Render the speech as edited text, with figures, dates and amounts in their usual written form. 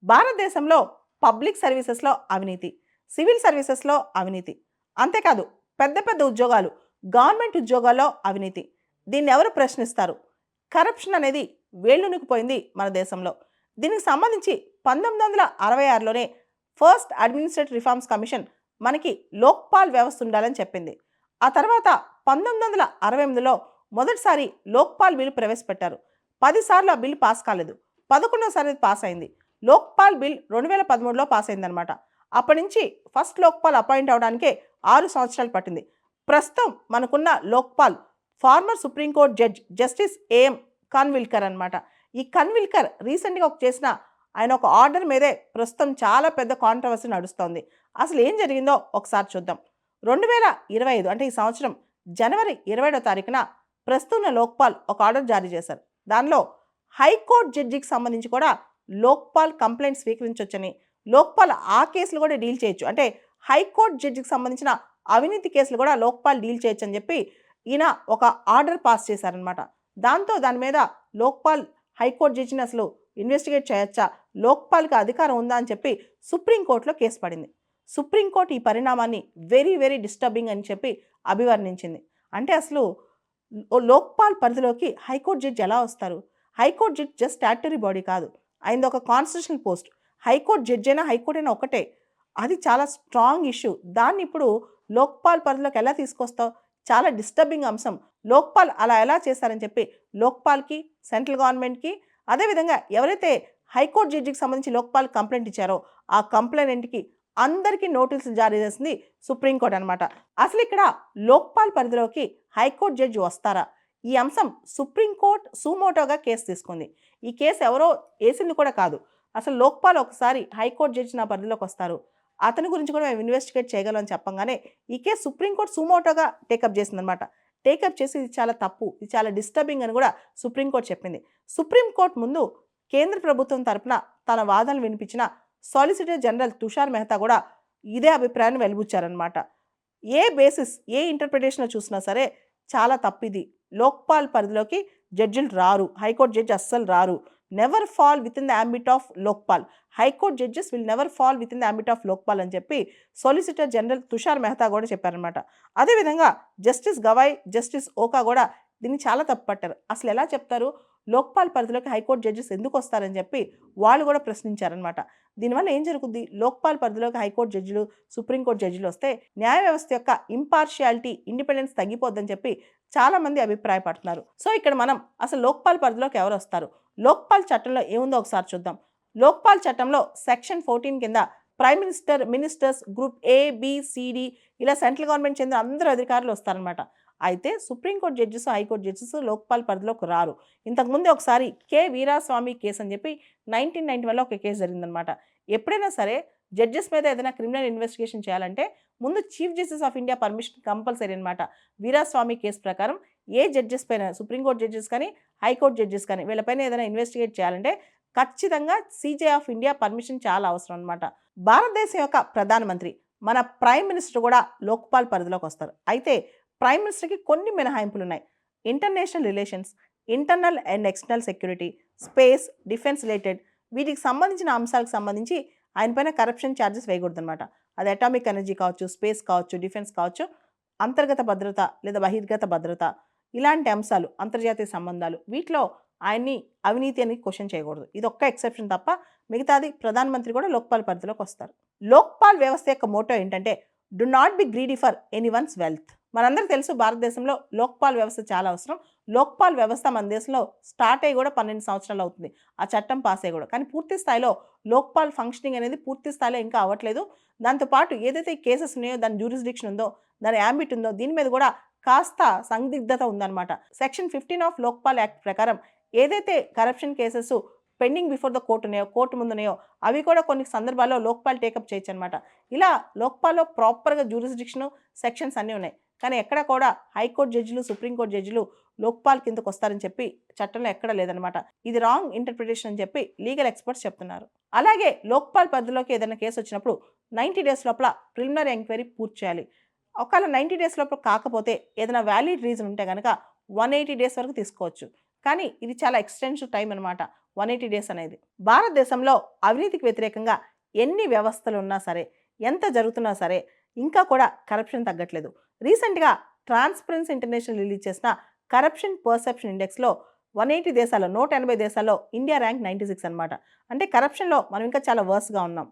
భారతదేశంలో పబ్లిక్ సర్వీసెస్లో అవినీతి, సివిల్ సర్వీసెస్లో అవినీతి, అంతేకాదు పెద్ద పెద్ద ఉద్యోగాలు, గవర్నమెంట్ ఉద్యోగాల్లో అవినీతి. దీన్ని ఎవరు ప్రశ్నిస్తారు? కరప్షన్ అనేది వేళ్ళునికిపోయింది మన దేశంలో. దీనికి సంబంధించి 1966లోనే ఫస్ట్ అడ్మినిస్ట్రేటివ్ రిఫార్మ్స్ కమిషన్ మనకి లోక్పాల్ వ్యవస్థ ఉండాలని చెప్పింది. ఆ తర్వాత 1968లో మొదటిసారి లోక్పాల్ బిల్ ప్రవేశపెట్టారు. 10 సార్లు ఆ బిల్ పాస్ కాలేదు. 11సారి పాస్ అయింది. లోక్పాల్ బిల్ 2013లో పాస్ అయిందనమాట. అప్పటి నుంచి ఫస్ట్ లోక్పాల్ అపాయింట్ అవడానికే 6 సంవత్సరాలు పట్టింది. ప్రస్తుతం మనకున్న Lokpal former supreme court judge justice AM Khanwilkar అనమాట. ఈ కన్విల్కర్ రీసెంట్గా చేసిన ఆయన ఒక ఆర్డర్ మీదే ప్రస్తుతం చాలా పెద్ద కాంట్రవర్సీ నడుస్తోంది. అసలు ఏం జరిగిందో ఒకసారి చూద్దాం. 2025 అంటే ఈ సంవత్సరం జనవరి 27వ తారీఖున ప్రస్తుత లోక్పాల్ ఒక ఆర్డర్ జారీ చేశారు. దానిలో హైకోర్టు జడ్జికి సంబంధించి కూడా లోక్పాల్ కంప్లైంట్ స్వీకరించవచ్చని, లోక్పాల్ ఆ కేసులు కూడా డీల్ చేయొచ్చు, అంటే హైకోర్టు జడ్జికి సంబంధించిన అవినీతి కేసులు కూడా లోక్పాల్ డీల్ చేయొచ్చు అని చెప్పి ఈయన ఒక ఆర్డర్ పాస్ చేశారనమాట. దాంతో దాని మీద లోక్పాల్ హైకోర్టు జడ్జిని అసలు ఇన్వెస్టిగేట్ చేయొచ్చా, లోక్పాల్కి అధికారం ఉందా అని చెప్పి సుప్రీంకోర్టులో కేసు పడింది. సుప్రీంకోర్టు ఈ పరిణామాన్ని వెరీ వెరీ డిస్టర్బింగ్ అని చెప్పి అభివర్ణించింది. అంటే అసలు లోక్పాల్ పరిధిలోకి హైకోర్టు జడ్జి ఎలా వస్తారు? High court judge just statutory body కాదు, ఆయనది ఒక కాన్స్టిట్యూషనల్ పోస్ట్. హైకోర్టు జడ్జి అయినా హైకోర్టు అయినా ఒకటే. అది చాలా స్ట్రాంగ్ ఇష్యూ. దాన్ని ఇప్పుడు లోక్పాల్ పరిధిలోకి ఎలా తీసుకొస్తావు? చాలా డిస్టర్బింగ్ అంశం. లోక్పాల్ అలా ఎలా చేశారని చెప్పి లోక్పాల్కి, సెంట్రల్ గవర్నమెంట్కి, అదేవిధంగా ఎవరైతే హైకోర్టు జడ్జికి సంబంధించి లోక్పాల్ కంప్లైంట్ ఇచ్చారో ఆ కంప్లైంట్కి అందరికీ నోటీసులు జారీ చేసింది సుప్రీంకోర్టు అనమాట. అసలు ఇక్కడ లోక్పాల్ పరిధిలోకి హైకోర్టు జడ్జి వస్తారా? ఈ అంశం సుప్రీంకోర్టు సుమోటోగా కేసు తీసుకుంది. ఈ కేసు ఎవరో వేసింది కూడా కాదు. అసలు లోక్పాల్ ఒకసారి హైకోర్టు జడ్జి నా పరిధిలోకి వస్తారు, అతని గురించి కూడా మేము ఇన్వెస్టిగేట్ చేయగలం అని చెప్పంగానే ఈ కేసు సుప్రీంకోర్టు సుమోటోగా టేకప్ చేసిందనమాట. టేకప్ చేసి ఇది చాలా తప్పు, ఇది చాలా డిస్టర్బింగ్ అని కూడా సుప్రీంకోర్టు చెప్పింది. సుప్రీంకోర్టు ముందు కేంద్ర ప్రభుత్వం తరపున తన వాదనలు వినిపించిన సాలిసిటర్ జనరల్ తుషార్ మెహతా కూడా ఇదే అభిప్రాయాన్ని వెలిబుచ్చారనమాట. ఏ బేసిస్, ఏ ఇంటర్ప్రిటేషన్ చూసినా సరే చాలా తప్పిది. లోక్పాల్ పరిధిలోకి జడ్జిలు రారు, హైకోర్టు జడ్జి అస్సలు రారు. Never fall with in the ambit of Lokpal. High court judges will never fall with in the ambit of Lokpal అని చెప్పి సొలిసిటర్ జనరల్ తుషార్ మెహతా కూడా చెప్పారనమాట. అదేవిధంగా జస్టిస్ గవాయ్, జస్టిస్ ఓకా కూడా దీన్ని చాలా తప్పు పట్టారు. అసలు ఎలా చెప్తారు లోక్పాల్ పరిధిలోకి హైకోర్టు జడ్జెస్ ఎందుకు వస్తారని చెప్పి వాళ్ళు కూడా ప్రశ్నించారనమాట. దీనివల్ల ఏం జరుగుతుంది? లోక్పాల్ పరిధిలోకి హైకోర్టు జడ్జిలు, సుప్రీంకోర్టు జడ్జిలు వస్తే న్యాయ వ్యవస్థ యొక్క ఇంపార్షియాలిటీ, ఇండిపెండెన్స్ తగ్గిపోద్దని చెప్పి చాలామంది అభిప్రాయపడుతున్నారు. సో ఇక్కడ మనం అసలు లోక్పాల్ పరిధిలోకి ఎవరు వస్తారు, లోక్పాల్ చట్టంలో ఏముందో ఒకసారి చూద్దాం. లోక్పాల్ చట్టంలో సెక్షన్ 14 కింద prime minister, ministers, group ABCD ఇలా సెంట్రల్ గవర్నమెంట్ చెందిన అందరూ అధికారులు వస్తారనమాట. అయితే supreme court judges, high court judges Lokpal పరిధిలోకి రారు. ఇంతకుముందే ఒకసారి K. వీరాస్వామి కేసు అని చెప్పి 1991లో ఒక కేసు జరిగిందనమాట. ఎప్పుడైనా సరే జడ్జెస్ మీద ఏదైనా క్రిమినల్ ఇన్వెస్టిగేషన్ చేయాలంటే ముందు chief justice of India permission compulsory అనమాట. వీరాస్వామి కేసు ప్రకారం ఏ జడ్జెస్ పైన, సుప్రీంకోర్టు జడ్జెస్ కానీ, హైకోర్టు జడ్జెస్ కానీ వీళ్ళపైన ఏదైనా ఇన్వెస్టిగేట్ చేయాలంటే ఖచ్చితంగా CJ ఆఫ్ ఇండియా పర్మిషన్ చాలా అవసరం అనమాట. భారతదేశం యొక్క ప్రధానమంత్రి, మన ప్రైమ్ మినిస్టర్ కూడా లోక్పాల్ పరిధిలోకి వస్తారు. అయితే ప్రైమ్ మినిస్టర్కి కొన్ని మినహాయింపులు ఉన్నాయి. International relations, internal and external security, space, defence related వీటికి సంబంధించిన అంశాలకు సంబంధించి ఆయన పైన కరప్షన్ ఛార్జెస్ వేయకూడదు అనమాట. అది అటామిక్ ఎనర్జీ కావచ్చు, స్పేస్ కావచ్చు, డిఫెన్స్ కావచ్చు, అంతర్గత భద్రత లేదా బహిర్గత భద్రత ఇలాంటి అంశాలు, అంతర్జాతీయ సంబంధాలు, వీటిలో ఆయన్ని అవినీతి అని క్వశ్చన్ చేయకూడదు. ఇది ఒక్క ఎక్సెప్షన్ తప్ప మిగతాది ప్రధానమంత్రి కూడా లోక్పాల్ పరిధిలోకి వస్తారు. లోక్పాల్ వ్యవస్థ యొక్క మోటో ఏంటంటే do not be greedy for anyone's wealth. మనందరికీ తెలుసు భారతదేశంలో లోక్పాల్ వ్యవస్థ చాలా అవసరం. లోక్పాల్ వ్యవస్థ మన దేశంలో స్టార్ట్ అయ్యి కూడా 12 సంవత్సరాలు అవుతుంది, ఆ చట్టం పాస్ అయ్యి కూడా. కానీ పూర్తి స్థాయిలో లోక్పాల్ ఫంక్షనింగ్ అనేది పూర్తి స్థాయిలో ఇంకా అవ్వట్లేదు. దాంతోపాటు ఏదైతే ఈ కేసెస్ ఉన్నాయో, దాని జ్యూరిస్డిక్షన్ ఉందో, దాని యాంబిట్ ఉందో, దీని మీద కూడా కాస్త సందిగ్ధత ఉందన్నమాట. సెక్షన్ 15 ఆఫ్ లోక్పాల్ యాక్ట్ ప్రకారం ఏదైతే corruption cases pending before the court ఉన్నాయో, కోర్టు ముందు ఉన్నాయో, అవి కూడా కొన్ని సందర్భాల్లో లోక్పాల్ టేకప్ చేయొచ్చు అనమాట. ఇలా లోక్పాల్లో ప్రాపర్గా జ్యూరిస్డిక్షన్, సెక్షన్స్ అన్నీ ఉన్నాయి. కానీ ఎక్కడ కూడా హైకోర్టు జడ్జిలు, సుప్రీంకోర్టు జడ్జిలు లోక్పాల్ కిందకు వస్తారని చెప్పి చట్టంలో ఎక్కడ లేదనమాట. ఇది రాంగ్ ఇంటర్ప్రిటేషన్ అని చెప్పి లీగల్ ఎక్స్పర్ట్స్ చెప్తున్నారు. అలాగే లోక్పాల్ పరిధిలోకి ఏదైనా కేసు వచ్చినప్పుడు 90 డేస్ లోపల ప్రిలిమినరీ ఎంక్వైరీ పూర్తి చేయాలి. ఒకవేళ 90 డేస్ లోపల కాకపోతే ఏదైనా వ్యాలిడ్ రీజన్ ఉంటే కనుక 180 డేస్ వరకు తీసుకోవచ్చు. కానీ ఇది చాలా ఎక్స్టెన్సివ్ టైం అనమాట. 180 డేస్ అనేది. భారతదేశంలో అవినీతికి వ్యతిరేకంగా ఎన్ని వ్యవస్థలు ఉన్నా సరే, ఎంత జరుగుతున్నా సరే, ఇంకా కూడా కరప్షన్ తగ్గట్లేదు. రీసెంట్‌గా ట్రాన్స్పరెన్సీ ఇంటర్నేషనల్ రిలీజ్ చేసిన కరప్షన్ పర్సెప్షన్ ఇండెక్స్‌లో 180 దేశాల్లో 180 దేశాల్లో ఇండియా ర్యాంక్ 96 అనమాట. అంటే కరప్షన్‌లో మనం ఇంకా చాలా వర్స్‌గా ఉన్నాం.